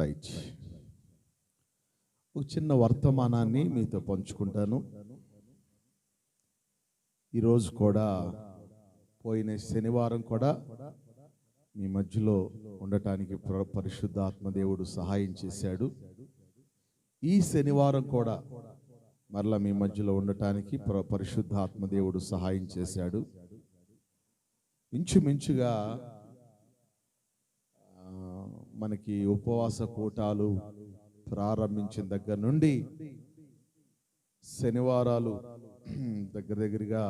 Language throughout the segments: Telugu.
రైట్, ఒక చిన్న వర్తమానాన్ని మీతో పంచుకుంటాను. ఈరోజు కూడా పోయిన శనివారం కూడా మీ మధ్యలో ఉండటానికి పరిశుద్ధ ఆత్మదేవుడు సహాయం చేశాడు. ఈ శనివారం కూడా మరలా మీ మధ్యలో ఉండటానికి పరిశుద్ధ ఆత్మదేవుడు సహాయం చేశాడు. ఇంచుమించుగా మనకి ఉపవాస కూటాలు ప్రారంభించిన దగ్గర నుండి శనివారాలు దగ్గరగా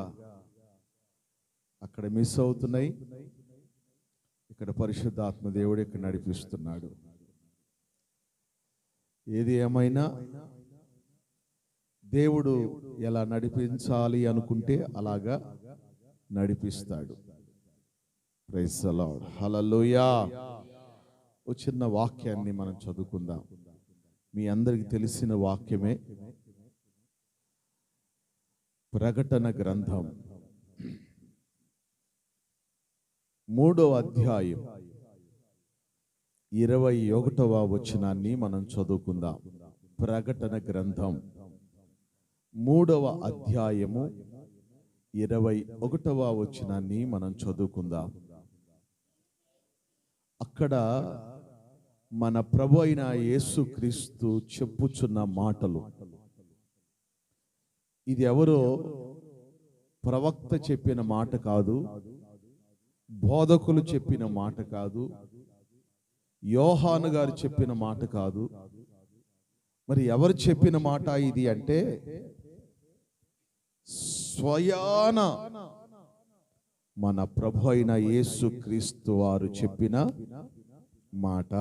అక్కడ మిస్ అవుతున్నాయి. ఇక్కడ పరిశుద్ధ ఆత్మదేవుడు ఇక్కడ నడిపిస్తున్నాడు. ఏది ఏమైనా దేవుడు ఎలా నడిపించాలి అనుకుంటే అలాగా నడిపిస్తాడు. ప్రైజ్ ది లార్డ్, హల్లెలూయా. ఒక చిన్న వాక్యాన్ని మనం చదువుకుందాం. మీ అందరికి తెలిసిన వాక్యమే. ప్రకటన గ్రంథం 3వ అధ్యాయం 21వ వచనాన్ని మనం చదువుకుందాం. ప్రకటన గ్రంథం 3వ అధ్యాయము 21వ వచనాన్ని మనం చదువుకుందాం. అక్కడ మన ప్రభు అయిన యేసుక్రీస్తు చెప్పుచున్న మాటలు. ఇది ఎవరో ప్రవక్త చెప్పిన మాట కాదు, బోధకులు చెప్పిన మాట కాదు, యోహాను గారు చెప్పిన మాట కాదు. మరి ఎవరు చెప్పిన మాట ఇది అంటే స్వయాన మన ప్రభు అయిన యేసుక్రీస్తు వారు చెప్పిన మాట.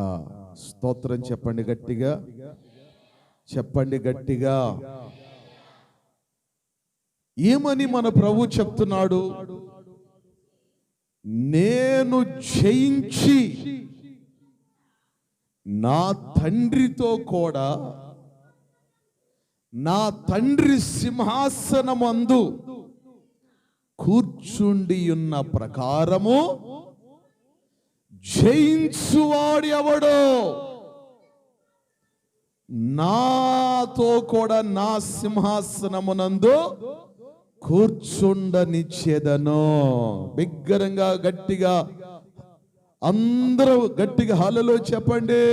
స్తోత్రం చెప్పండి గట్టిగా, చెప్పండి గట్టిగా. ఏమని మన ప్రభు చెప్తున్నాడు? నేను జయించి నా తండ్రితో కూడా నా తండ్రి సింహాసనమందు కూర్చుండి ఉన్న ప్రకారము జయించువాడు ఎవడో నాతో కూడా నా సింహాసనమునందు కూర్చుండనిచ్చేదను. బిగ్గరంగా గట్టిగా అందరూ గట్టిగా హల్లెలూయా చెప్పండి.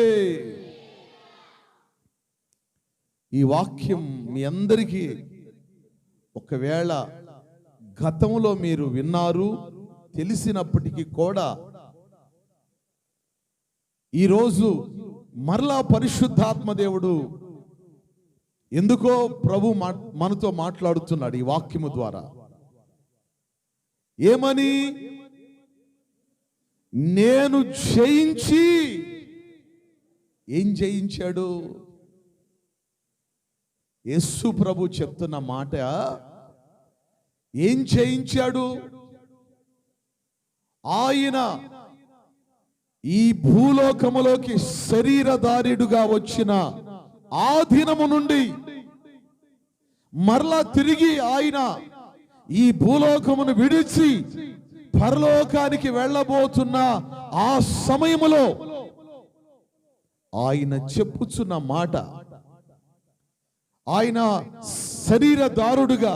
ఈ వాక్యం మీ అందరికీ ఒకవేళ గతంలో మీరు విన్నారు, తెలిసినప్పటికీ కూడా ఈరోజు మరలా పరిశుద్ధాత్మ దేవుడు ఎందుకో ప్రభు మనతో మాట్లాడుతున్నాడు ఈ వాక్యము ద్వారా. ఏమని? నేను జయించి. ఏం జయించాడు? యేసు ప్రభు చెప్తున్న మాట, ఏం జయించాడు? ఆయన ఈ భూలోకములోకి శరీరధారుడుగా వచ్చిన ఆ దినము నుండి మరలా తిరిగి ఆయన ఈ భూలోకమును విడిచి పరలోకానికి వెళ్ళబోతున్న ఆ సమయములో ఆయన చెప్పుచున్న మాట, ఆయన శరీరధారుడుగా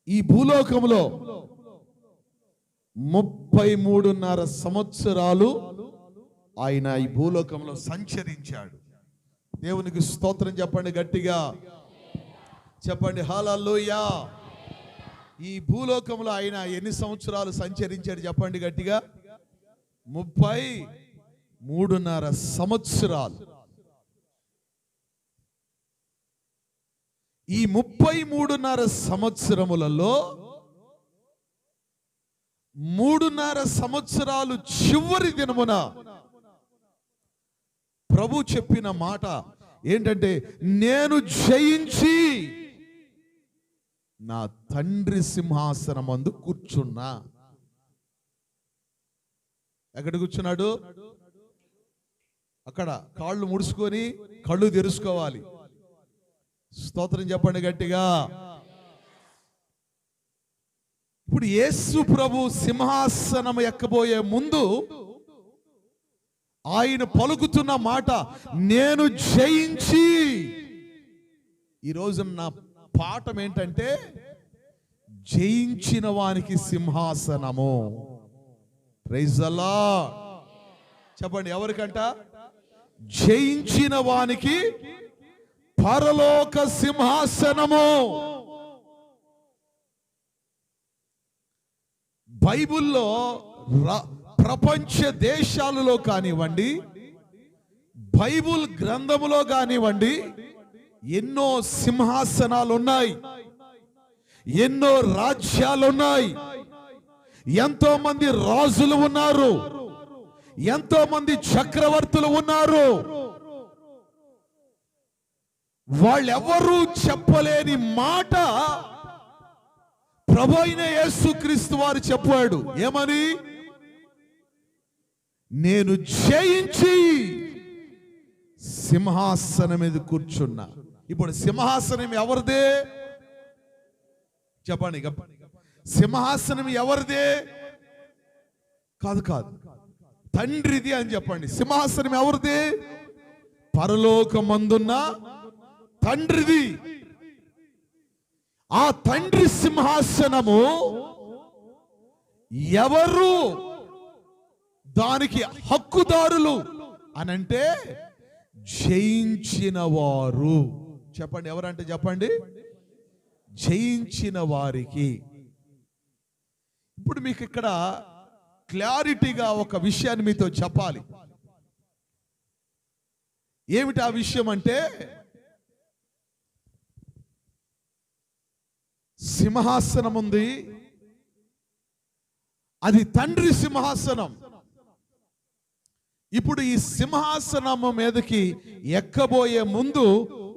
ఈ భూలోకములో 33.5 సంవత్సరాలు ఆయన ఈ భూలోకంలో సంచరించాడు. దేవునికి స్తోత్రం చెప్పండి గట్టిగా, చెప్పండి హల్లెలూయా. ఈ భూలోకంలో ఆయన ఎన్ని సంవత్సరాలు సంచరించాడు చెప్పండి గట్టిగా? 33.5 సంవత్సరాలు. ఈ 33.5 సంవత్సరములలో 3.5 సంవత్సరాలు చివరి దినమున ప్రభు చెప్పిన మాట ఏంటంటే, నేను జయించి నా తండ్రి సింహాసనమందు కూర్చున్నా. ఎక్కడ కూర్చున్నాడు? అక్కడ కాళ్ళు ముడుచుకొని కళ్ళు తెరుచుకోవాలి. స్తోత్రం చెప్పండి గట్టిగా. ఇప్పుడు యేసు ప్రభు సింహాసనం ఎక్కబోయే ముందు ఆయన పలుకుతున్న మాట, నేను జయించి. ఈరోజు నా పాఠం ఏంటంటే, జయించిన వానికి సింహాసనము. Praise the lord. చెప్పండి, ఎవరికంట? జయించిన వానికి పరలోక సింహాసనము. బైబిల్లో ప్రపంచ దేశాలలో కానివ్వండి, బైబిల్ గ్రంథములో కానివ్వండి, ఎన్నో సింహాసనాలు ఉన్నాయి, ఎన్నో రాజ్యాలు ఉన్నాయి, ఎంతో మంది రాజులు ఉన్నారు, ఎంతో మంది చక్రవర్తులు ఉన్నారు. వాళ్ళెవరూ చెప్పలేని మాట ప్రభు అయిన యేసుక్రీస్తు వారు చెప్పాడు. ఏమని? నేను జయించి సింహాసనం మీద కూర్చున్నా. ఇప్పుడు సింహాసనం ఎవరిదే? చెప్పండి. సింహాసనం ఎవరిదే? కాదు కాదు, తండ్రిది అని చెప్పండి. సింహాసనం ఎవరిది? పరలోకమందున్న తండ్రిది. ఆ తండ్రి సింహాసనము ఎవరు దానికి హక్కుదారులు అనంటే జయించిన వారు. చెప్పండి, ఎవరంటే చెప్పండి, జయించిన వారికి. ఇప్పుడు మీకు ఇక్కడ క్లారిటీగా ఒక విషయాన్ని మీతో చెప్పాలి. ఏమిటి ఆ విషయం అంటే, సింహాసనం ఉంది, అది తండ్రి సింహాసనం. ఇప్పుడు ఈ సింహాసనము మీదకి ఎక్కబోయే ముందు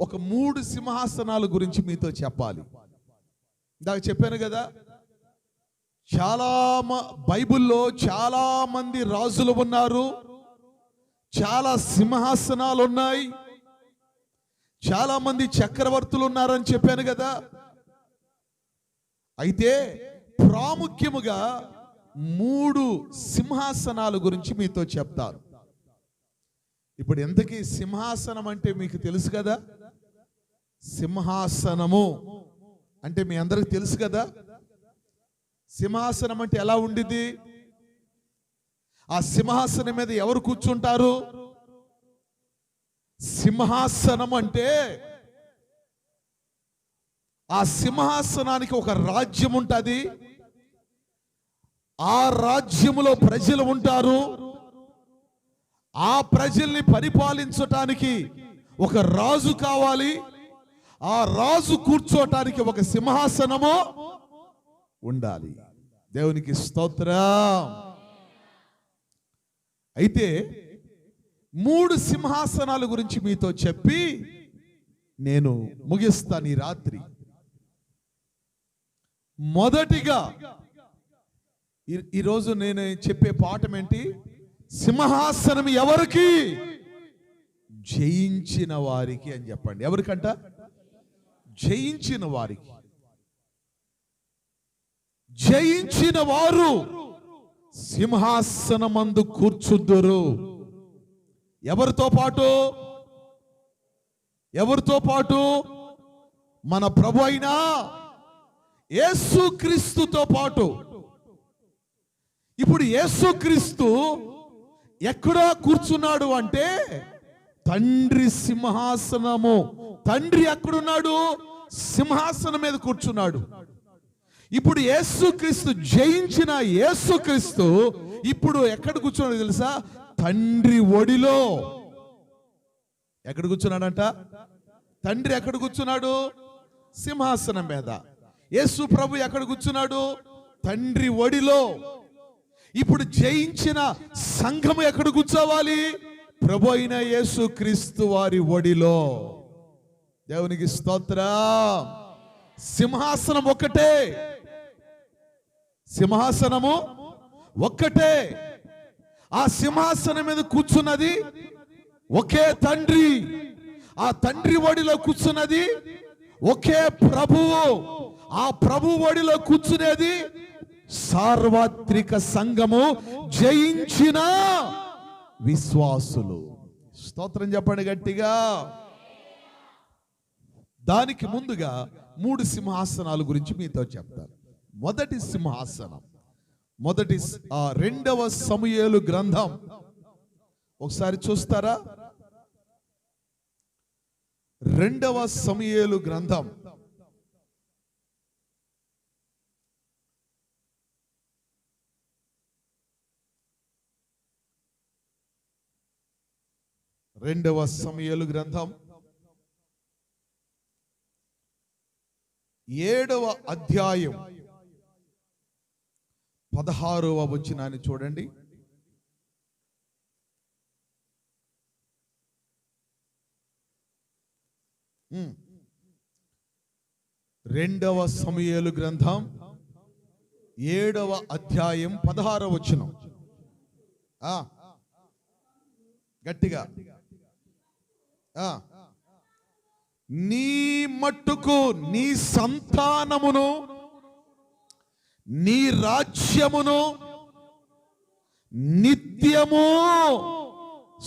ఒక 3 సింహాసనాల గురించి మీతో చెప్పాలి. ఇందాక చెప్పాను కదా, బైబిల్లో చాలా మంది రాజులు ఉన్నారు, చాలా సింహాసనాలు ఉన్నాయి, చాలా మంది చక్రవర్తులు ఉన్నారని చెప్పాను కదా. అయితే ప్రాముఖ్యముగా 3 సింహాసనాల గురించి మీతో చెప్తారు. ఇప్పుడు ఎంతకీ సింహాసనం అంటే మీకు తెలుసు కదా. సింహాసనము అంటే మీ అందరికి తెలుసు కదా. సింహాసనం అంటే ఎలా ఉండిద్ది? ఆ సింహాసనం మీద ఎవరు కూర్చుంటారు? సింహాసనం అంటే ఆ సింహాసనానికి ఒక రాజ్యం ఉంటుంది, ఆ రాజ్యములో ప్రజలు ఉంటారు, ఆ ప్రజల్ని పరిపాలించటానికి ఒక రాజు కావాలి, ఆ రాజు కూర్చోటానికి ఒక సింహాసనము ఉండాలి. దేవునికి స్తోత్రం. అయితే 3 సింహాసనాల గురించి మీతో చెప్పి నేను ముగిస్తాను ఈ రాత్రి. మొదటిగా ఈరోజు నేను చెప్పే పాఠం ఏంటి? సింహాసనం ఎవరికి? జయించిన వారికి అని చెప్పండి. ఎవరికంట? జయించిన వారికి. జయించిన వారు సింహాసనమందు కూర్చుందురు. ఎవరితో పాటు? ఎవరితో పాటు? మన ప్రభు అయిన యేసుక్రీస్తుతో పాటు. ఇప్పుడు యేసుక్రీస్తు ఎక్కడో కూర్చున్నాడు అంటే తండ్రి సింహాసనము. తండ్రి ఎక్కడున్నాడు? సింహాసనం మీద కూర్చున్నాడు. ఇప్పుడు యేసుక్రీస్తు, జయించిన యేసుక్రీస్తు ఇప్పుడు ఎక్కడ కూర్చున్నాడు తెలుసా? తండ్రి ఒడిలో. ఎక్కడ కూర్చున్నాడంట? తండ్రి ఎక్కడ కూర్చున్నాడు? సింహాసనం మీద. యేసు ప్రభు ఎక్కడ కూర్చున్నాడు? తండ్రి ఒడిలో. ఇప్పుడు జయించిన సంఘము ఎక్కడ కూర్చోవాలి? ప్రభు అయిన యేసుక్రీస్తు వారి ఒడిలో. దేవునికి స్తోత్రం. సింహాసనం ఒక్కటే, సింహాసనము ఒక్కటే. ఆ సింహాసనం మీద కూర్చున్నది ఒకే తండ్రి. ఆ తండ్రి ఒడిలో కూర్చున్నది ఒకే ప్రభువు. ఆ ప్రభు ఒడిలో కూర్చునేది సార్వత్రిక సంఘము, జయించిన విశ్వాసులు. స్తోత్రం చెప్పండి గట్టిగా. దానికి ముందుగా 3 సింహాసనాల గురించి మీతో చెప్తాను. మొదటి సింహాసనం, 2వ సమూయేలు గ్రంథం ఒకసారి చూస్తారా? 2వ సమూయేలు గ్రంథం 2వ సమూయేలు గ్రంథం 7వ అధ్యాయం 16వ వచనాన్ని చూడండి. రెండవ సమూయేలు గ్రంథం 7వ అధ్యాయం 16వ వచనం. గట్టిగా, నీ మట్టుకు నీ సంతానమును నీ రాజ్యమును నిత్యము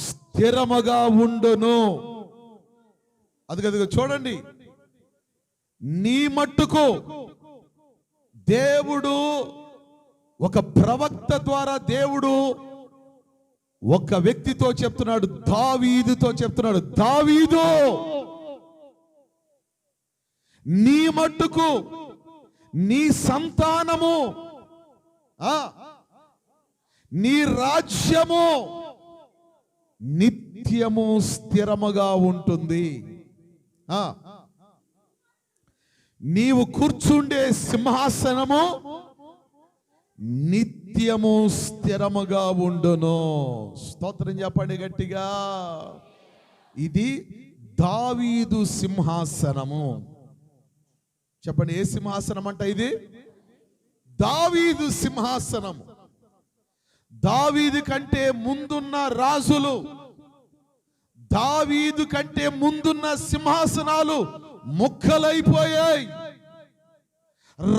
స్థిరముగా ఉండును. అదిగదిగో చూడండి, నీ మట్టుకు దేవుడు ఒక ప్రవక్త ద్వారా దేవుడు ఒక వ్యక్తితో చెప్తున్నాడు, దావీదుతో చెప్తున్నాడు, దావీదు నీ మట్టుకు నీ సంతానము నీ రాజ్యము నిత్యము స్థిరముగా ఉంటుంది. నీవు కూర్చుండే సింహాసనము నిత్యము స్థిరముగా ఉండును. స్తోత్రం చెప్పండి గట్టిగా. ఇది దావీదు సింహాసనము. చెప్పండి, ఏ సింహాసనం అంట ఇది? దావీదు సింహాసనము. దావీదు కంటే ముందున్న రాజులు, దావీదు కంటే ముందున్న సింహాసనాలు ముక్కలైపోయాయి.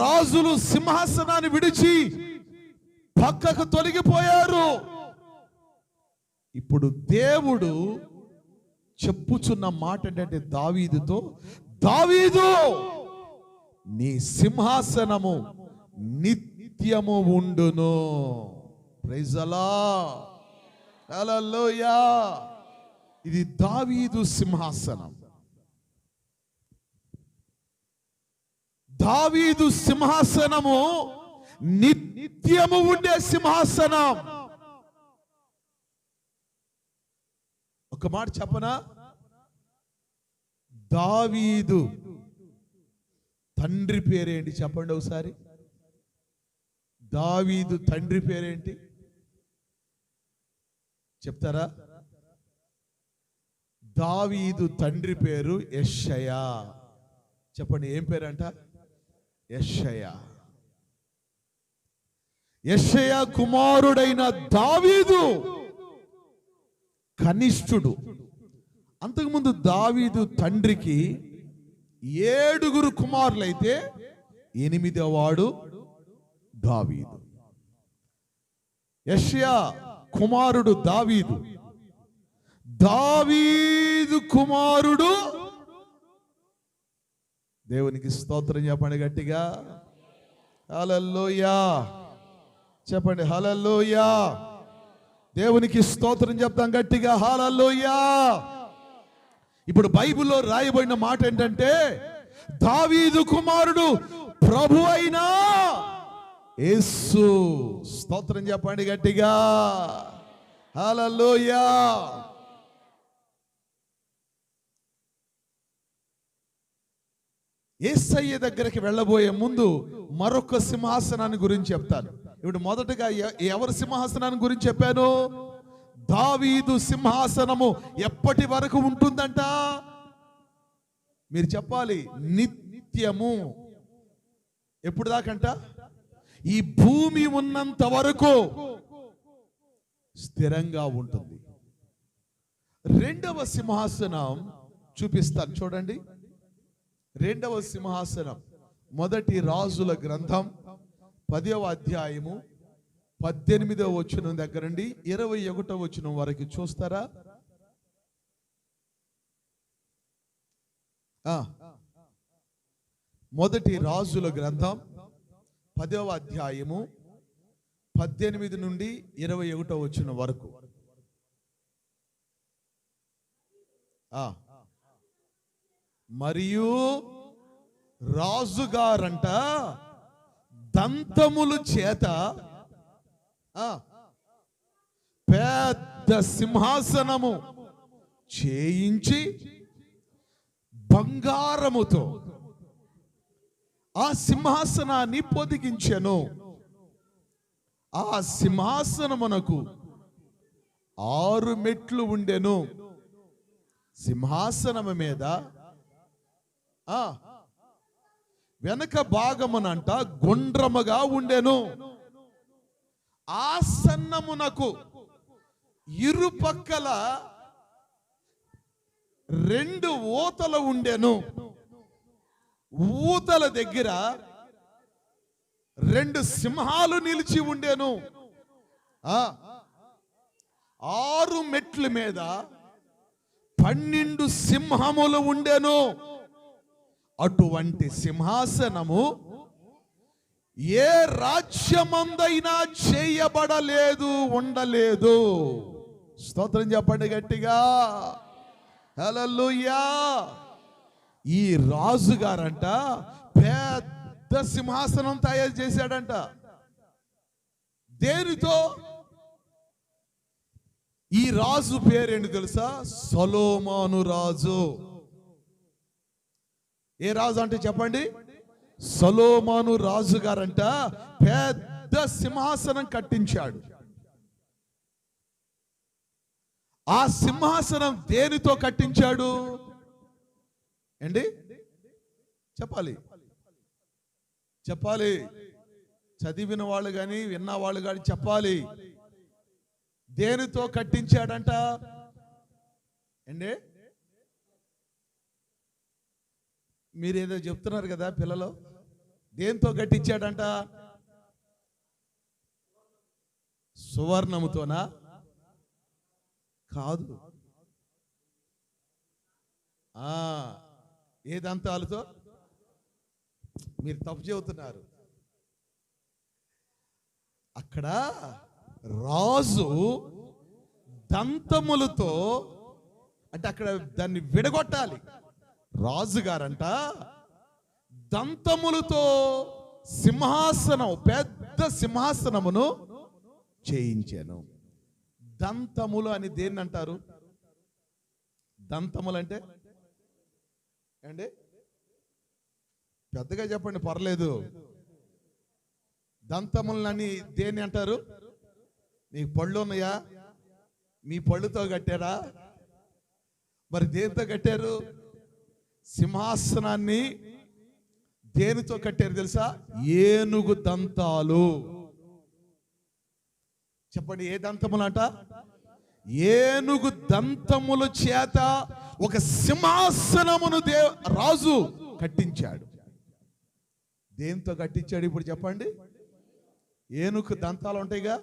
రాజులు సింహాసనాన్ని విడిచి పక్కకు తొలగిపోయారు. ఇప్పుడు దేవుడు చెప్పుచున్న మాట ఏంటంటే దావీదుతో, దావీదు నీ సింహాసనము నిత్యము ఉండును. ప్రైజ్ ది లార్డ్, హల్లెలూయా. ఇది దావీదు సింహాసనం. దావీదు సింహాసనము నిత్యము ఉండే సింహాసనం. ఒక మాట చెప్పనా? దావీదు తండ్రి పేరేంటి చెప్పండి ఒకసారి. దావీదు తండ్రి పేరేంటి చెప్తారా? దావీదు తండ్రి పేరు యెషయా. చెప్పండి, ఏం పేరంట? యెషయా. యెషయా కుమారుడైన దావీదు కనిష్ఠుడు. అంతకుముందు దావీదు తండ్రికి 7 కుమారులైతే 8వ వాడు దావీదు. యెషయా కుమారుడు దావీదు, దావీదు కుమారుడు. దేవునికి స్తోత్రం చెప్పండి గట్టిగా. హల్లెలూయా చెప్పండి, హల్లెలూయా. దేవునికి స్తోత్రం చెప్తాం గట్టిగా, హల్లెలూయా. ఇప్పుడు బైబిల్లో రాయబడిన మాట ఏంటంటే, దావీదు కుమారుడు ప్రభు అయినా యేసు. స్తోత్రం చెప్పండి గట్టిగా, హల్లెలూయా. యేసయ్య దగ్గరికి వెళ్ళబోయే ముందు మరొక సింహాసనాన్ని గురించి చెప్తాను. ఇప్పుడు మొదటగా ఎవరి సింహాసనాన్ని గురించి చెప్పాను? దావీదు సింహాసనము ఎప్పటి వరకు ఉంటుందంట? మీరు చెప్పాలి. నిత్యము. ఎప్పుడు దాకంట? ఈ భూమి ఉన్నంత వరకు స్థిరంగా ఉంటుంది. 2వ సింహాసనం చూపిస్తాను చూడండి. 2వ సింహాసనం మొదటి రాజుల గ్రంథం 10వ అధ్యాయము 18వ వచనం దగ్గర నుండి 21వ వచనం వరకు చూస్తారా? మొదటి రాజుల గ్రంథం 10వ అధ్యాయము 18 నుండి 21వ వచనం వరకు. మరియు రాజుగారంట దంతములు చేత పెద్ద సింహాసనము చేయించి బంగారముతో ఆ సింహాసనాన్ని పొదిగించెను. ఆ సింహాసనమునకు 6 మెట్లు ఉండెను. సింహాసనము మీద వెనక భాగమునంట గుండ్రముగా ఉండెను. ఆసన్నమునకు ఇరుపక్కల 2 ఊతలు ఉండెను. ఊతల దగ్గర 2 సింహాలు నిలిచి ఉండెను. 6 మెట్ల మీద 12 సింహములు ఉండెను. అటువంటి సింహాసనము ఏ రాజ్యమందైనా చేయబడలేదు, ఉండలేదు. స్తోత్రం చెప్పండి గట్టిగా, హల్లెలూయా. ఈ రాజుగారంట పెద్ద సింహాసనం తయారు చేశాడంట. దేనితో? ఈ రాజు పేరేంటి తెలుసా? సొలొమోను రాజు. ఏ రాజు అంటే చెప్పండి? సొలొమోను రాజు గారంట పెద్ద సింహాసనం కట్టించాడు. ఆ సింహాసనం దేనితో కట్టించాడు అండి? చెప్పాలి, చెప్పాలి. చదివిన వాళ్ళు కానీ విన్న వాళ్ళు కానీ చెప్పాలి. దేనితో కట్టించాడంట అండి? మీరేదో చెప్తున్నారు కదా పిల్లలు. దేంతో కట్టించాడంట? సువర్ణముతోనా? కాదు. ఏ దంతాలతో? మీరు తప్పు చెబుతున్నారు. అక్కడ రాజు దంతములతో, అంటే అక్కడ దాన్ని విడగొట్టాలి. రాజుగారంట దంతములతో సింహాసనం, పెద్ద సింహాసనమును చేయించాను. దంతములు అని దేన్ని అంటారు? దంతములు అంటే అండి పెద్దగా చెప్పండి, పర్లేదు. దంతములని దేన్ని అంటారు? నీకు పళ్ళు ఉన్నాయా? మీ పళ్ళుతో కట్టారా? మరి దేనితో కట్టారు? సింహాసనాన్ని దేనితో కట్టారు తెలుసా? ఏనుగు దంతాలు. చెప్పండి, ఏ దంతములంట? ఏనుగు దంతముల చేత ఒక సింహాసనమును రాజు కట్టించాడు. దేంతో కట్టించాడు ఇప్పుడు చెప్పండి? ఏనుగు దంతాలు ఉంటాయిగా.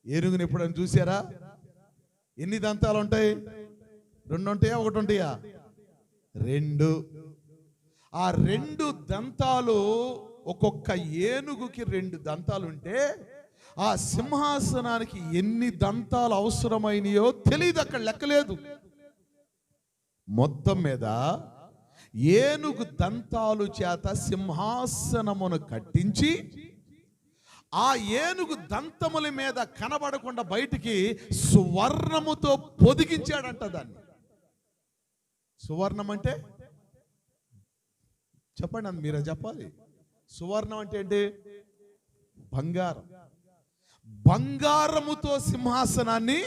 ఏనుగుని ఎప్పుడైనా చూసారా? ఎన్ని దంతాలు ఉంటాయి? 2 ఉంటాయా, 1 ఉంటాయా? 2. ఆ 2 దంతాలు, ఒక్కొక్క ఏనుగుకి 2 దంతాలు ఉంటే ఆ సింహాసనానికి ఎన్ని దంతాలు అవసరమైనయో తెలియదు, అక్కడ లెక్కలేదు. మొత్తం మీద ఏనుగు దంతాలు చేత సింహాసనమును కట్టించి ఆ ఏనుగు దంతముల మీద కనబడకుండా బయటికి సువర్ణముతో పొదిగించాడంట దాన్ని. సువర్ణం అంటే చెప్పండి, మీరే చెప్పాలి. సువర్ణం అంటే ఏంటి? బంగారం. బంగారముతో సింహాసనాన్ని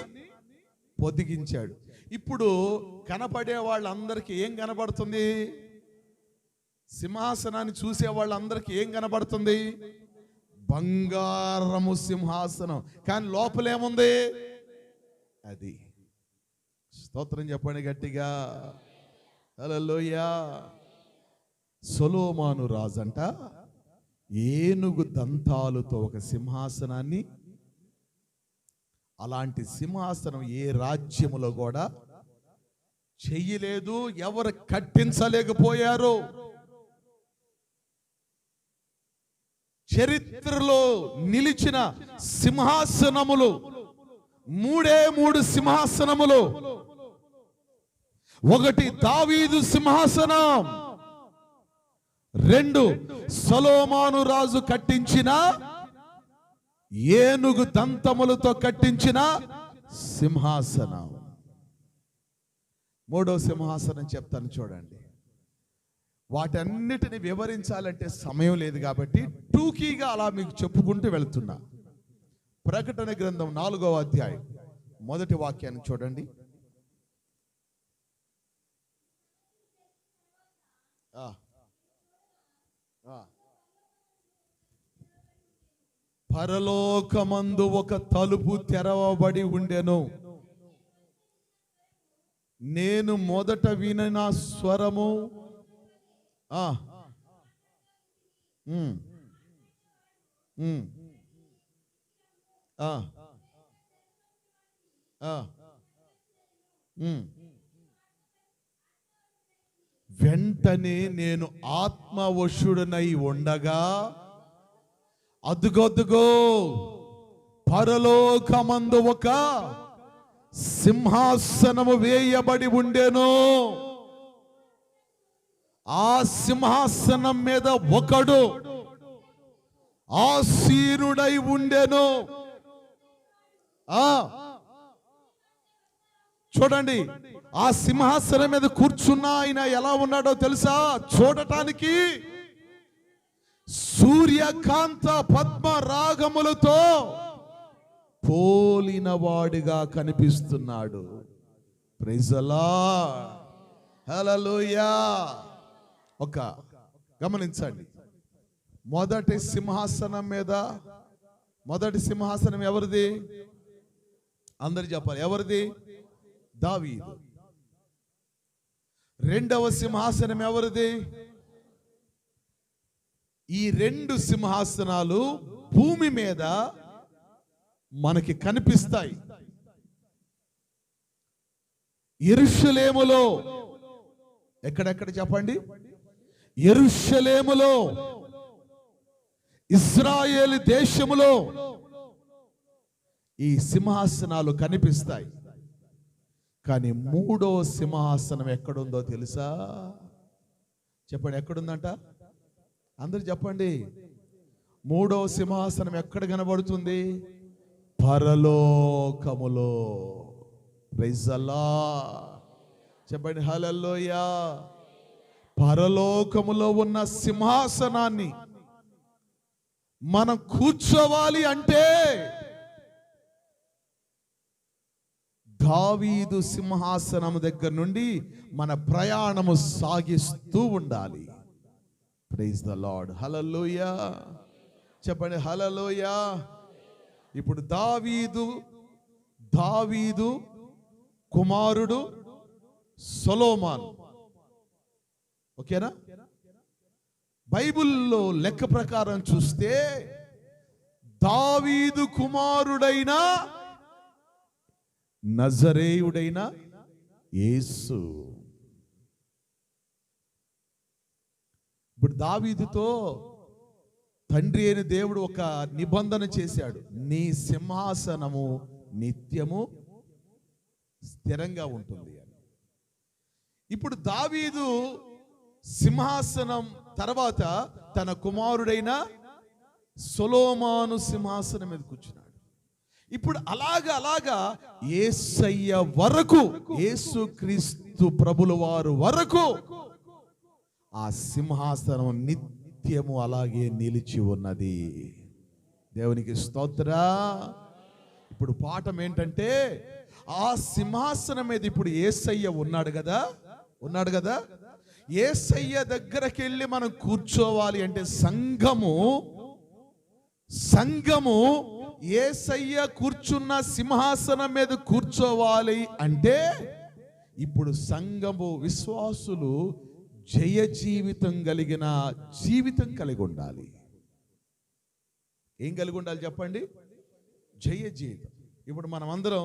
పొదిగించాడు. ఇప్పుడు కనపడే వాళ్ళందరికీ ఏం కనబడుతుంది? సింహాసనాన్ని చూసే వాళ్ళందరికీ ఏం కనబడుతుంది? బంగారము సింహాసనం. కానీ లోపలేముంది? అది. స్తోత్రం చెప్పండి గట్టిగా, హల్లెలూయా. సొలొమోను రాజంట ఏనుగు దంతాలతో ఒక సింహాసనాన్ని అలాంటి సింహాసనం ఏ రాజ్యములో కూడా చెయ్యలేదు, ఎవరు కట్టించలేకపోయారు. చరిత్రలో నిలిచిన సింహాసనములు మూడు సింహాసనములు. ఒకటి దావీదు సింహాసనం, 2 సొలొమోను రాజు కట్టించిన ఏనుగు దంతములతో కట్టించిన సింహాసనం. 3వ సింహాసనం చెప్తాను చూడండి. వాటన్నిటిని వివరించాలంటే సమయం లేదు కాబట్టి టూకీగా అలా మీకు చెప్పుకుంటూ వెళ్తున్నా. ప్రకటన గ్రంథం 4వ అధ్యాయం 1వ వాక్యాన్ని చూడండి. పరలోకమందు ఒక తలుపు తెరవబడి ఉండెను. నేను మొదట వినిన స్వరము వెంటనే నేను ఆత్మవశుడనై ఉండగా అదుగొదుగో పరలోకమందు ఒక సింహాసనము వేయబడి ఉండెను. ఆ సింహాసనం మీద ఒకడు ఆసీనుడై ఉండెను. చూడండి, ఆ సింహాసనం మీద కూర్చున్న ఆయన ఎలా ఉన్నాడో తెలుసా? చూడటానికి సూర్యకాంత పద్మ రాగములతో పోలిన వాడిగా కనిపిస్తున్నాడు. ప్రైజ్ ది లార్డ్, హల్లెలూయా. ఒక గమనించండి, మొదటి సింహాసనం ఎవరిది? అందరు చెప్పాలి, ఎవరిది? దావీదు. 2వ సింహాసనం ఎవరిది? ఈ 2 సింహాసనాలు భూమి మీద మనకి కనిపిస్తాయి. యెరూషలేములో, ఎక్కడెక్కడ చెప్పండి? యెరూషలేములో, ఇశ్రాయేలు దేశములో ఈ సింహాసనాలు కనిపిస్తాయి. కానీ 3వ సింహాసనం ఎక్కడుందో తెలుసా? చెప్పండి, ఎక్కడుందంట? అందరు చెప్పండి. 3వ సింహాసనం ఎక్కడ కనబడుతుంది? పరలోకములో. ప్రైజ్ ది లార్డ్, చెప్పండి హల్లెలూయా. పరలోకములో ఉన్న సింహాసనాన్ని మనం కూర్చోవాలి అంటే దావీదు సింహాసనం దగ్గర నుండి మన ప్రయాణము సాగిస్తూ ఉండాలి. ప్రైజ్ ది లార్డ్, హల్లెలూయా. చెప్పండి హల్లెలూయా. ఇప్పుడు దావీదు కుమారుడు సొలొమోను, ఓకేనా? బైబిల్లో లెక్క ప్రకారం చూస్తే దావీదు కుమారుడైన నజరేయుడైన యేసు. ఇప్పుడు దావీదుతో తండ్రి అయిన దేవుడు ఒక నిబంధన చేశాడు, నీ సింహాసనము నిత్యము స్థిరంగా ఉంటుంది అని. ఇప్పుడు దావీదు సింహాసనం తర్వాత తన కుమారుడైన సొలొమోను సింహాసనం మీద కూర్చున్నాడు. ఇప్పుడు అలాగా యేసయ్య వరకు, యేసుక్రీస్తు ప్రభుల వారు వరకు ఆ సింహాసనం నిత్యము అలాగే నిలిచి ఉన్నది. దేవునికి స్తోత్రా. ఇప్పుడు పాఠం ఏంటంటే, ఆ సింహాసనం మీద ఇప్పుడు యేసయ్య ఉన్నాడు కదా. యేసయ్య దగ్గరికి వెళ్ళి మనం కూర్చోవాలి అంటే సంఘము యేసయ్య కూర్చున్న సింహాసనం మీద కూర్చోవాలి అంటే ఇప్పుడు సంఘము విశ్వాసులు జయ జీవితం కలిగిన జీవితం కలిగి ఉండాలి. ఏం కలిగి ఉండాలి చెప్పండి? జయ జీవితం. ఇప్పుడు మనం అందరం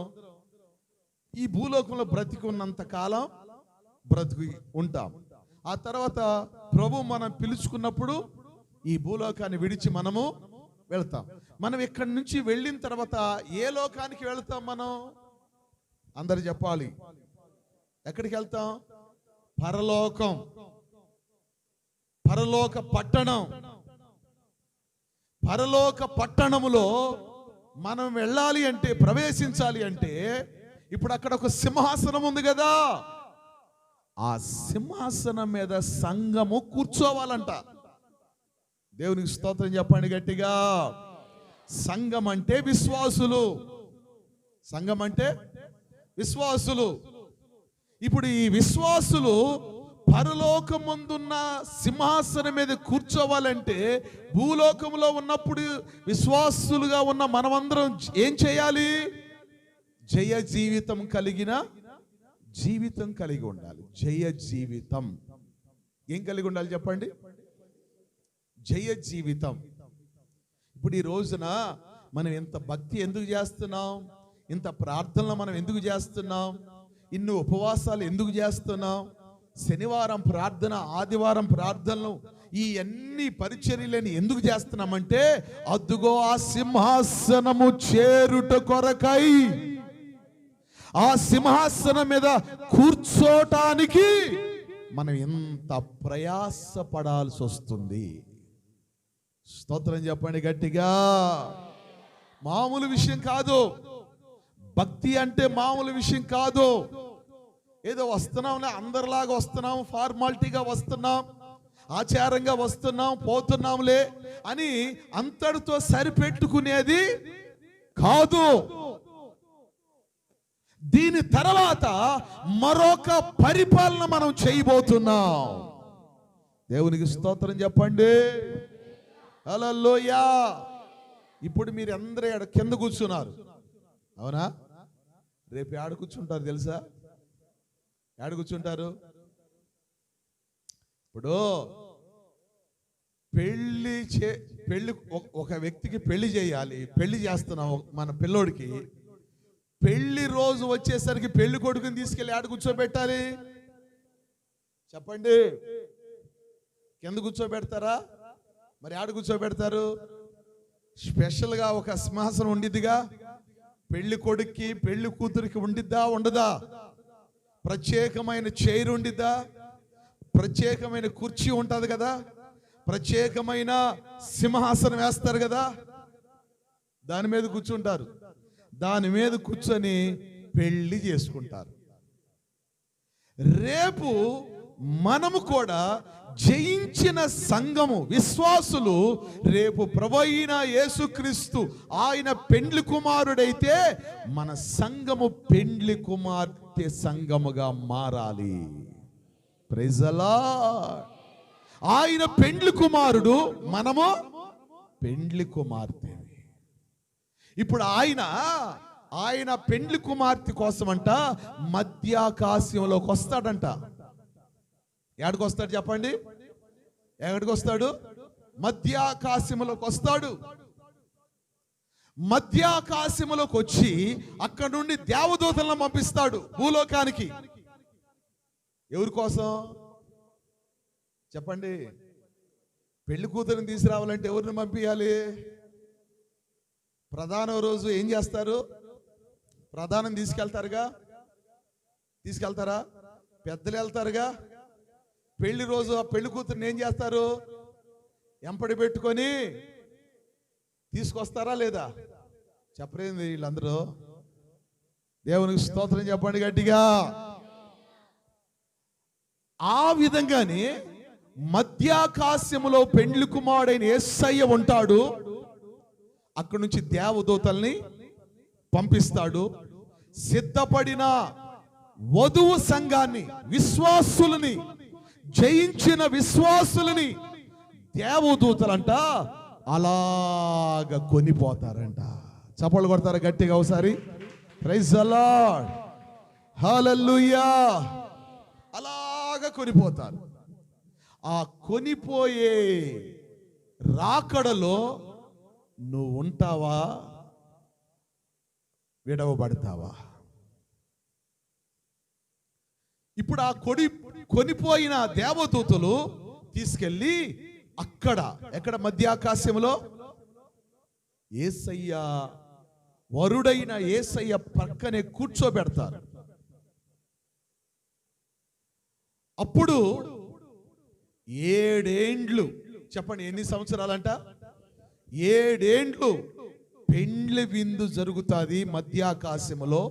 ఈ భూలోకంలో బ్రతికి ఉన్నంత కాలం బ్రతికి ఉంటాం. ఆ తర్వాత ప్రభు మనం పిలుచుకున్నప్పుడు ఈ భూలోకాన్ని విడిచి మనము వెళ్తాం. మనం ఇక్కడి నుంచి వెళ్ళిన తర్వాత ఏ లోకానికి వెళ్తాం? మనం అందరు చెప్పాలి. ఎక్కడికి వెళ్తాం? పరలోకం, పరలోక పట్టణం. పరలోక పట్టణములో మనం వెళ్ళాలి అంటే, ప్రవేశించాలి అంటే, ఇప్పుడు అక్కడ ఒక సింహాసనం ఉంది కదా, ఆ సింహాసనం మీద సంఘము కూర్చోవాలంట. దేవునికి స్తోత్రం చెప్పండి గట్టిగా. సంఘం అంటే విశ్వాసులు. సంఘం అంటే విశ్వాసులు. ఇప్పుడు ఈ విశ్వాసులు పరలోకమందున్న సింహాసనం మీద కూర్చోవాలంటే, భూలోకంలో ఉన్నప్పుడు విశ్వాసులుగా ఉన్న మనమందరం ఏం చేయాలి? జయ జీవితం కలిగిన జీవితం కలిగి ఉండాలి. జయ జీవితం ఏం కలిగి ఉండాలి చెప్పండి? జయ జీవితం. ఇప్పుడు ఈ రోజున మనం ఇంత భక్తి ఎందుకు చేస్తున్నాం? ఇంత ప్రార్థనలు మనం ఎందుకు చేస్తున్నాం? ఇన్ని ఉపవాసాలు ఎందుకు చేస్తున్నాం? శనివారం ప్రార్థన, ఆదివారం ప్రార్థనలు, ఈ అన్ని పరిచర్యలని ఎందుకు చేస్తున్నామంటే, అద్దుగో ఆ సింహాసనము చేరుట కొరకై, ఆ సింహాసనం మీద కూర్చోటానికి మనం ఎంత ప్రయాసపడాల్సి వస్తుంది. స్తోత్రం చెప్పండి గట్టిగా. మామూలు విషయం కాదు. భక్తి అంటే మామూలు విషయం కాదు. ఏదో వస్తున్నాంలే, అందరిలాగా వస్తున్నాం, ఫార్మాలిటీగా వస్తున్నాం, ఆచారంగా వస్తున్నాం, పోతున్నాంలే అని అంతటితో సరిపెట్టుకునేది కాదు. దీని తర్వాత మరొక పరిపాలన మనం చేయబోతున్నాం. దేవునికి స్తోత్రం చెప్పండి. హల్లెలూయా. ఇప్పుడు మీరు అందరూ కింద కూర్చున్నారు, అవునా? రేపు ఏడ కూర్చుంటారు తెలుసా? ఏడ కూర్చుంటారు? ఇప్పుడు పెళ్లి ఒక వ్యక్తికి పెళ్లి చేయాలి. పెళ్లి చేస్తున్నాం మన పిల్లోడికి. పెళ్లి రోజు వచ్చేసరికి పెళ్లి కొడుకుని తీసుకెళ్లి ఆడ కూర్చోబెట్టాలి చెప్పండి. కింద కూర్చోబెడతారా? మరి ఆడ కూర్చోబెడతారు? స్పెషల్గా ఒక సింహాసనం ఉండిద్దిగా. పెళ్లి కొడుక్కి పెళ్లి కూతురికి ఉండిద్దా ఉండదా? ప్రత్యేకమైన చైర్ ఉండిద్దా? ప్రత్యేకమైన కుర్చీ ఉంటుంది కదా, ప్రత్యేకమైన సింహాసనం వేస్తారు కదా, దాని మీద కూర్చుంటారు. దాని మీద కూర్చొని పెళ్లి చేసుకుంటారు. రేపు మనము కూడా జయించిన సంఘము, విశ్వాసులు, రేపు ప్రభువైన యేసుక్రీస్తు ఆయన పెండ్లి కుమారుడైతే మన సంఘము పెండ్లి కుమార్తె సంఘముగా మారాలి. Praise the Lord. ఆయన పెండ్లి కుమారుడు, మనము పెండ్లి కుమార్తె. ఇప్పుడు ఆయన పెండ్లి కుమార్తె కోసమంట మధ్యాకాశంలోకి వస్తాడంట. ఎక్కడికి వస్తాడు చెప్పండి? ఎక్కడికి వస్తాడు? మధ్యాకాశంలోకి వస్తాడు. మధ్యాకాశంలోకి వచ్చి అక్కడ నుండి దేవదూతలను పంపిస్తాడు భూలోకానికి. ఎవరి కోసం చెప్పండి? పెళ్లి కూతురిని తీసుకురావాలంటే ఎవరిని పంపించాలి? ప్రధానం రోజు ఏం చేస్తారు? ప్రధానం తీసుకెళ్తారా? పెద్దలు వెళ్తారుగా. పెళ్లి రోజు ఆ పెళ్లి కూతురిని ఏం చేస్తారు? ఎంపడి పెట్టుకొని తీసుకొస్తారా లేదా? చెప్పలేదు వీళ్ళందరూ. దేవునికి స్తోత్రం చెప్పండి గట్టిగా. ఆ విధంగానే మధ్యాకాశములో పెండ్లి కుమారుడైన యేసయ్య ఉంటాడు. అక్కడి నుంచి దేవదూతల్ని పంపిస్తాడు. సిద్ధపడిన వధువు సంఘాన్ని, విశ్వాసులని, జయించిన విశ్వాసులని దేవదూతలంట అలాగ కొనిపోతారంట. చప్పట్లు కొడతారా గట్టిగా ఒకసారి? ప్రైజ్ ది లార్డ్, హల్లెలూయా. అలాగ కొనిపోతారు. ఆ కొనిపోయే రాకడలో నువ్వు ఉంటావా? విడవబడతావా? ఇప్పుడు ఆ కొనిపోయిన దేవదూతలు తీసుకెళ్ళి ఎక్కడ మధ్యాకాశంలో యేసయ్య వరుడైన యేసయ్య పక్కనే కూర్చోబెడతారు. అప్పుడు 7 ఏండ్లు, చెప్పండి ఎన్ని సంవత్సరాలంట? 7 ఏండ్లు పెండ్లి విందు జరుగుతుంది మధ్యాకాశములో.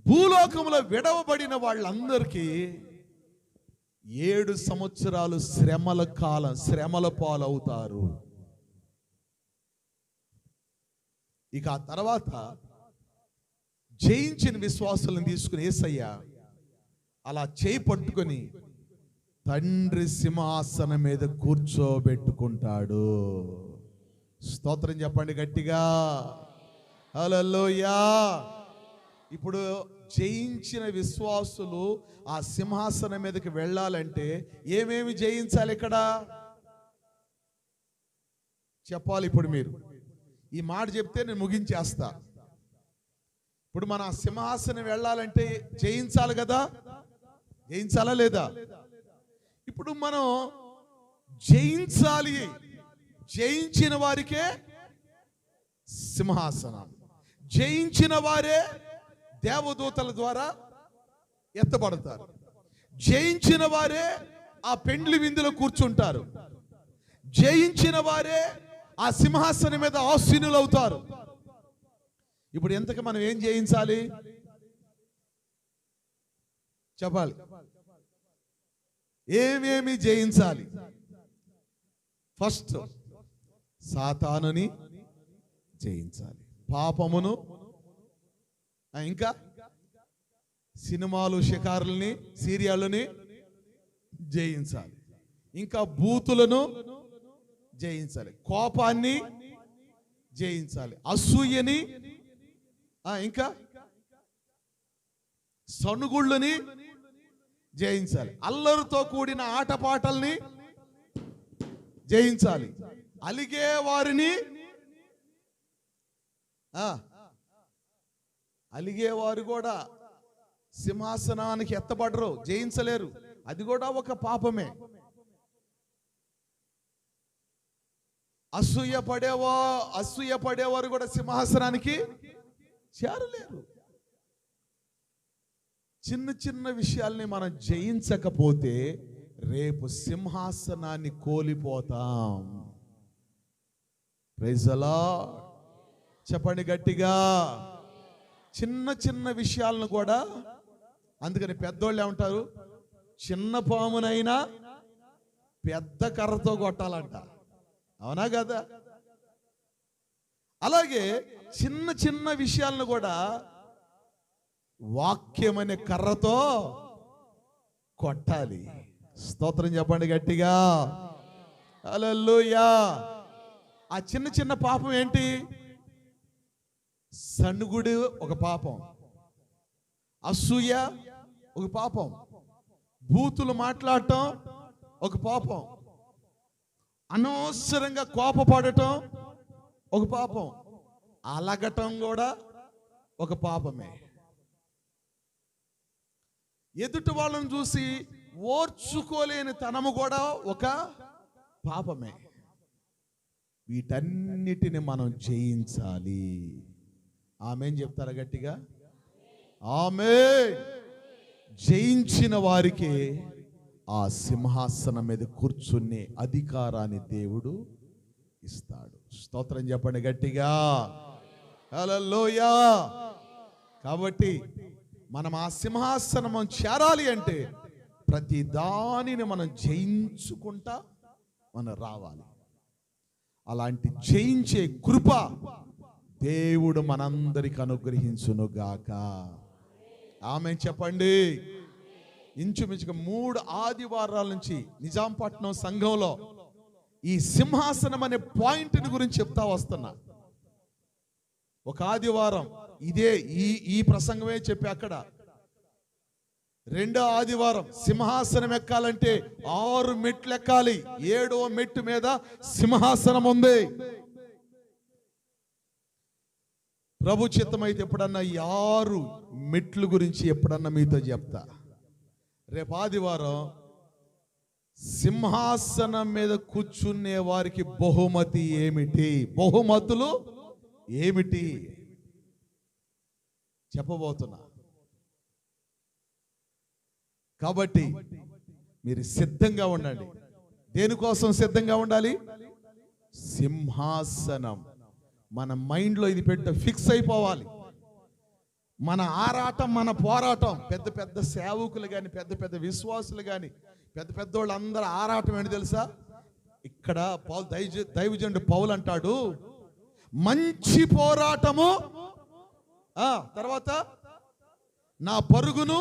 భూలోకంలో విడవబడిన వాళ్ళందరికీ 7 సంవత్సరాలు శ్రమల పాలవుతారు. ఇక ఆ తర్వాత జయించిన విశ్వాసులను తీసుకుని యేసయ్య అలా చేయి పట్టుకొని తండ్రి సింహాసనం మీద కూర్చోబెట్టుకుంటాడు. స్తోత్రం చెప్పండి గట్టిగా, హల్లెలూయా. ఇప్పుడు జయించిన విశ్వాసులు ఆ సింహాసనం మీదకి వెళ్ళాలంటే ఏమేమి జయించాలి? ఇక్కడ చెప్పాలి. ఇప్పుడు మీరు ఈ మాట చెప్తే నేను ముగించేస్తా. ఇప్పుడు మన సింహాసనం వెళ్ళాలంటే జయించాలి కదా, జయించాలా లేదా? ఇప్పుడు మనం జయించాలి. జయించిన వారికే సింహాసనం, జయించిన వారే దేవదూతల ద్వారా ఎత్తబడతారు, జయించిన వారే ఆ పెండ్లి విందులో కూర్చుంటారు, జయించిన వారే ఆ సింహాసనం మీద ఆసీనులు అవుతారు. ఇప్పుడు ఎంతకు మనం ఏం జయించాలి చెప్పాలి? ఏమేమి జయించాలి? ఫస్ట్ సాతానుని జయించాలి, పాపమును, ఇంకా సినిమాలు, షికారుల్ని, సీరియాలని జయించాలి, ఇంకా బూతులను జయించాలి, కోపాన్ని జయించాలి, అసూయని, ఇంకా సనుగుళ్ళని జయించాలి, అల్లరితో కూడిన ఆటపాటల్ని జయించాలి, అలిగే వారిని, అలిగేవారు కూడా సింహాసనానికి ఎత్తబడరు, జయించలేరు, అది కూడా ఒక పాపమే. అసూయ పడేవారు కూడా సింహాసనానికి చేరలేరు. చిన్న చిన్న విషయాల్ని మనం జయించకపోతే రేపు సింహాసనాన్ని కోల్పోతాం. Praise the lord. చెప్పండి గట్టిగా. చిన్న చిన్న విషయాలను కూడా, అందుకని పెద్దోళ్ళు ఏమంటారు, చిన్న పామునైనా పెద్ద కర్రతో కొట్టాలంట. అవునా కదా? అలాగే చిన్న చిన్న విషయాలను కూడా వాక్యం అనే కర్రతో కొట్టాలి. స్తోత్రం చెప్పండి గట్టిగా, హల్లెలూయా. ఆ చిన్న చిన్న పాపం ఏంటి? సనుగుడు ఒక పాపం, అసూయ ఒక పాపం, బూతులు మాట్లాడటం ఒక పాపం, అనవసరంగా కోపపడటం ఒక పాపం, అలగటం కూడా ఒక పాపమే, ఎదుటి వాళ్ళని చూసి ఓర్చుకోలేని తనము కూడా ఒక పాపమే. వీటన్నిటిని మనం జయించాలి. ఆమేన్ చెప్తారా గట్టిగా? ఆమేన్. జయించిన వారికి ఆ సింహాసనం మీద కూర్చునే అధికారాన్ని దేవుడు ఇస్తాడు. స్తోత్రం చెప్పండి గట్టిగా, హల్లెలూయా. కాబట్టి మనం ఆ సింహాసనం చేరాలి అంటే ప్రతి దానిని మనం జయించుకుంటా మనం రావాలి. అలాంటి జయించే కృప దేవుడు మనందరికి అనుగ్రహించునుగాక. ఆమేన్ చెప్పండి. ఇంచుమించుగా 3 ఆదివారాల నుంచి నిజాంపట్నం సంఘంలో ఈ సింహాసనం అనే పాయింట్ గురించి చెప్తా వస్తున్నా. ఒక ఆదివారం ఇదే ఈ ప్రసంగమే చెప్పి, అక్కడ 2వ ఆదివారం సింహాసనం ఎక్కాలంటే 6 మెట్లు ఎక్కాలి. 7వ మెట్టు మీద సింహాసనం ఉంది. ప్రభు చిత్తమైతే ఎప్పుడన్నా 6 మెట్లు గురించి ఎప్పుడన్నా మీతో చెప్తా. రేపు ఆదివారం సింహాసనం మీద కూర్చునే వారికి బహుమతి ఏమిటి, బహుమతులు ఏమిటి చెప్పబోతున్నా. కాబట్టి మీరు సిద్ధంగా ఉండండి. దేనికోసం సిద్ధంగా ఉండాలి? సింహాసనం. మన మైండ్లో ఇది ఫిక్స్ అయిపోవాలి. మన ఆరాటం, మన పోరాటం. పెద్ద పెద్ద సేవకులు కానీ, పెద్ద పెద్ద విశ్వాసులు కానీ, పెద్ద పెద్ద వాళ్ళందరూ ఆరాటం ఏంటి తెలుసా? ఇక్కడ దైవజనుడు పౌలు అంటాడు, మంచి పోరాటము, తర్వాత నా పరుగును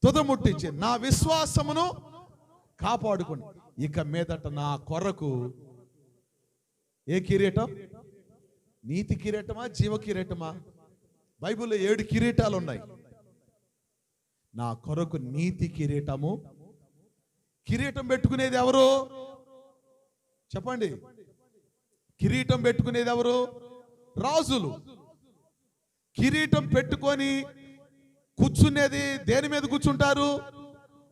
తుదముట్టించి నా విశ్వాసమును కాపాడుకుని ఇక మీదట నా కొరకు ఏ కిరీటం? నీతి కిరీటమా, జీవ కిరీటమా? బైబిల్లో 7 కిరీటాలు ఉన్నాయి. నా కొరకు నీతి కిరీటము. కిరీటం పెట్టుకునేది ఎవరు చెప్పండి? కిరీటం పెట్టుకునేది ఎవరు? రాజులు. కిరీటం పెట్టుకొని కూర్చునేది దేని మీద కూర్చుంటారు?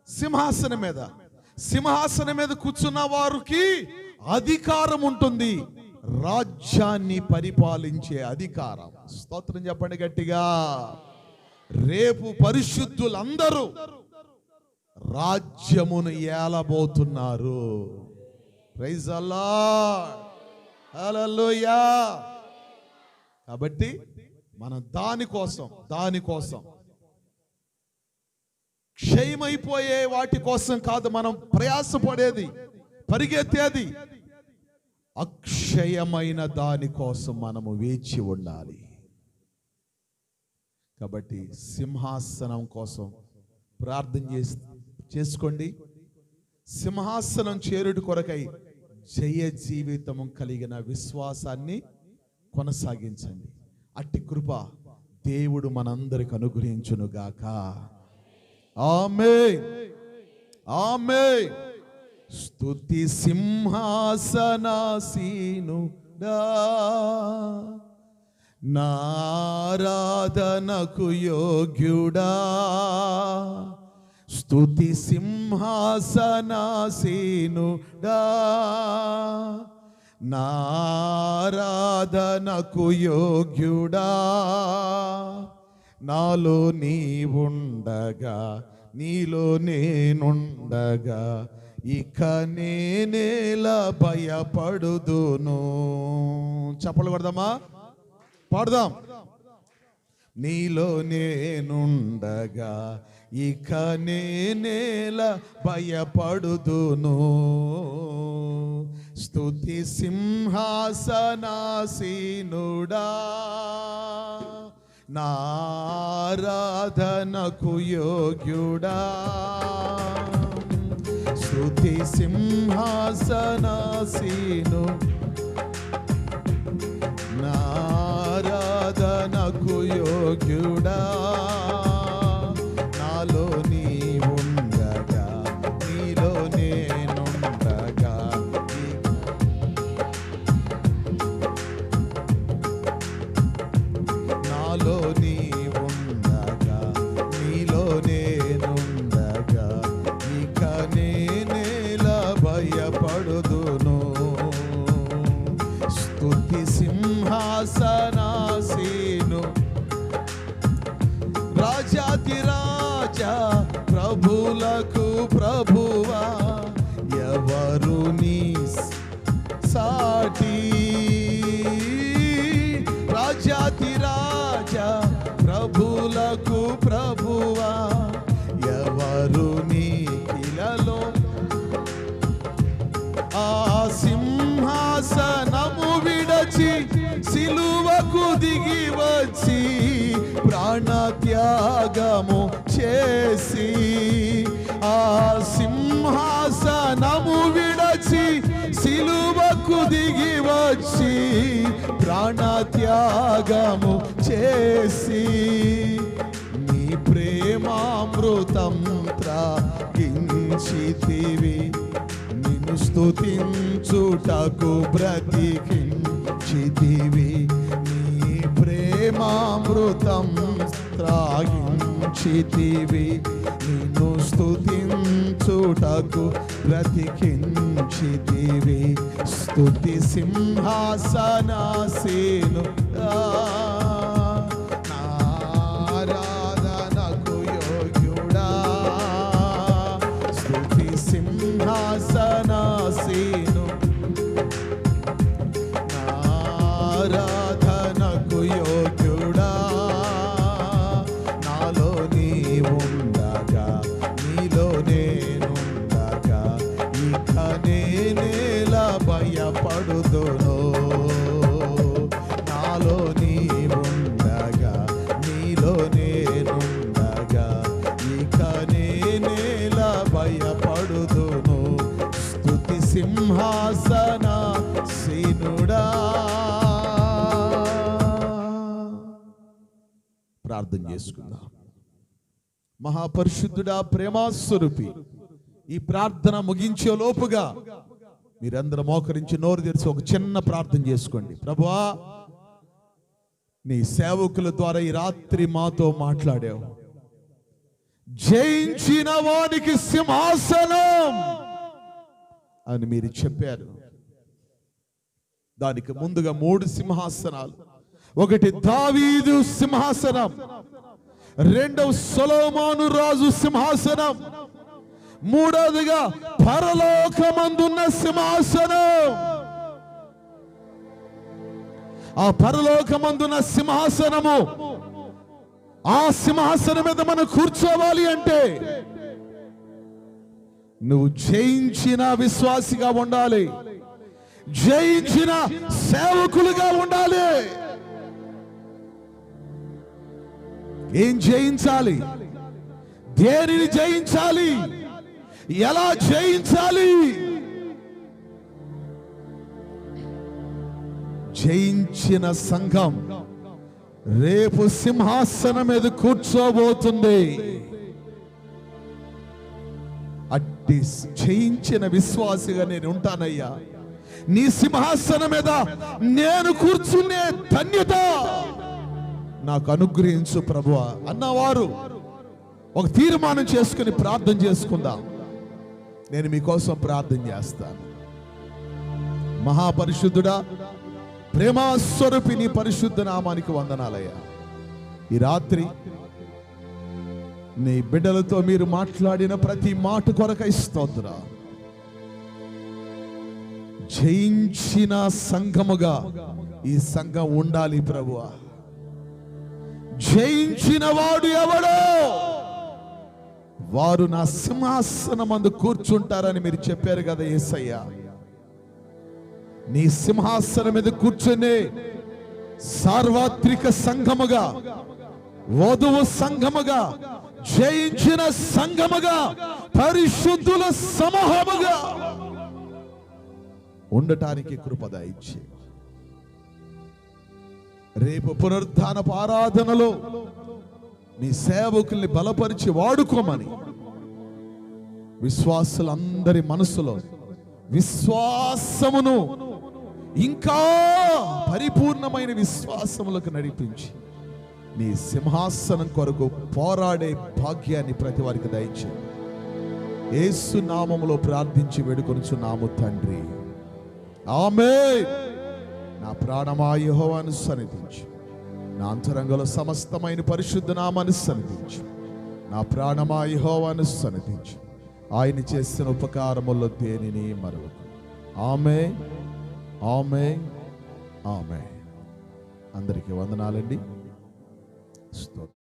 సింహాసనం మీద. సింహాసనం మీద కూర్చున్న వారికి అధికారం ఉంటుంది, రాజ్యాన్ని పరిపాలించే అధికారం. స్తోత్రం చెప్పండి గట్టిగా. రేపు పరిశుద్ధులందరూ రాజ్యమును ఏలబోతున్నారు. ప్రైజ్ ది లార్డ్, హల్లెలూయా. కాబట్టి మనం దానికోసం క్షయమైపోయే వాటి కోసం కాదు మనం ప్రయాసపడేది, పరిగెత్తేది. అక్షయమైన దానికోసం మనము వేచి ఉండాలి. కాబట్టి సింహాసనం కోసం ప్రార్థన చేసుకోండి. సింహాసనం చేరుడు కొరకై జయ జీవితం కలిగిన విశ్వాసాన్ని కొనసాగించండి. అట్టి కృప దేవుడు మనందరికి అనుగ్రహించునుగాక. ఆమేన్, ఆమేన్. స్తుతి సింహాసనాసీనుడా, నారాధనకు యోగ్యుడా. స్తుతి సింహాసనాసీనుడా, నారాధనకు యోగ్యుడా. నాలో నీవుండగా, నీలో నేనుండగా, ఇక నేనేలా భయపడుదును. చప్పలు కొడదామా? పాడదాం. నీలో నేనుండగా ఇక నేనేలా భయపడుదును. స్తుతి సింహాసనాసీనుడా, నారాధనకు యోగ్యుడా. స్తుతి సింహాసనాసీను, నారాధనకు యోగ్యుడా. నాలో నీవుండగా, నీలో నేనుండగా, నాలో నీవుండగా, నీలో నేనుండగా, ఇక నేనేలా భయపడుదును. స్తుతి సింహాసనాసీను, రాజాతి రాజా, ప్రభులకు ప్రభువా. ఎవరు నీ సాటి? రాజాతి రాజా, ప్రభులకు ప్రభువా. ఎవరు నీ కిలలో? ఆ సింహాసనము విడచి సిలువకు దిగి వచ్చి ప్రాణత్యాగము చేసి, ఆ సింహాసనము విడచి సిలువకు దిగి వచ్చి ప్రాణత్యాగము చేసి, నీ ప్రేమామృతం త్రాగించితివి. నిన్ను స్తుతించుటకు బ్రతికించితివి. నీ జీవామృతం త్రాగించితివి, నిన్ను స్తుతించుటకు బ్రతికించితివి. స్తుతి సింహాసనాసీను ఆరాధనకు యోగ్యుడా, స్తుతి సింహాసనాసీను ఆరాధనకు యోగ్యుడా. నాలో నీవుండగా, నీలో నేనుండగా, ఇక నేనేలా భయపడుదును. నాలో నీవుండగా, నీలో నేనుండగా, ఇక నేనేలా భయపడుదును. స్తుతి సింహాసన సీనుడా. ప్రార్థన చేసుకుందాం. మహాపరిశుద్ధుడా, ప్రేమాస్వరూపి, ఈ ప్రార్థన ముగించే లోపుగా మీరందరూ మోకరించి నోరు తెరిచి ఒక చిన్న ప్రార్థన చేసుకోండి. ప్రభువా, నీ సేవకుల ద్వారా ఈ రాత్రి మాతో మాట్లాడావు. జయించిన వానికి సింహాసనం అని మీరు చెప్పారు. దానికి ముందుగా 3 సింహాసనాలు. ఒకటి దావీదు సింహాసనం, రెండవ సొలొమోను రాజు సింహాసనం, మూడవదిగా పరలోకమందున్న సింహాసనం. ఆ పరలోకమందున్న సింహాసనము, ఆ సింహాసనం మీద మనం కూర్చోవాలి అంటే నువ్వు జయించిన విశ్వాసిగా ఉండాలి, జయించిన సేవకులుగా ఉండాలి. ఏం జయించాలి? దేనిని జయించాలి? ఎలా జయించాలి? జయించిన సంఘం రేపు సింహాసనం మీద కూర్చోబోతుంది. అట్టి జయించిన విశ్వాసిగా నేను ఉంటానయ్యా, నీ సింహాసనం మీద నేను కూర్చునే ధన్యత నాకు అనుగ్రహించు ప్రభువా అన్నవారు ఒక తీర్మానం చేసుకుని ప్రార్థన చేసుకుందాం. నేను మీకోసం ప్రార్థన చేస్తాను. మహాపరిశుద్ధుడా, ప్రేమాస్వరూపి, నీ పరిశుద్ధ నామానికి వందనాలయ్యా. ఈ రాత్రి నీ బిడ్డలతో మీరు మాట్లాడిన ప్రతి మాట కొరకై స్తోత్రం. జయించిన సంఘముగా ఈ సంఘం ఉండాలి ప్రభువా. జయించిన వాడు ఎవడో వారు నా సింహాసనం అందు కూర్చుంటారని మీరు చెప్పారు కదా యేసయ్యా. నీ సింహాసనం మీద కూర్చునే సార్వత్రిక సంఘముగా, వధువు సంఘముగా, జయించిన సంఘముగా, పరిశుద్ధుల సమూహముగా ఉండటానికి కృప దయచేయి. రేపు పునరుద్ధానపు ఆరాధనలో నీ సేవకుల్ని బలపరిచి వాడుకోమని విశ్వాసులందరి మనసులో విశ్వాసమును ఇంకా పరిపూర్ణమైన విశ్వాసములకు నడిపించి నీ సింహాసనం కొరకు పోరాడే భాగ్యాన్ని ప్రతి వారికి దయచేయి. యేసు నామములో ప్రార్థించి వేడుకొనుచున్నాము తండ్రి, ఆమేన్. నా ప్రాణమా యెహోవాను సన్నిధించు, నా అంతరంగంలో సమస్తమైన పరిశుద్ధ నామాన్ని సన్నిధించు. నా ప్రాణమా యెహోవాను సన్నిధించు, ఆయన చేసిన ఉపకారముల్లో దేనిని మరవకు. ఆమేన్, ఆమేన్, ఆమేన్. అందరికీ వందనాలండి. స్తోత్రం.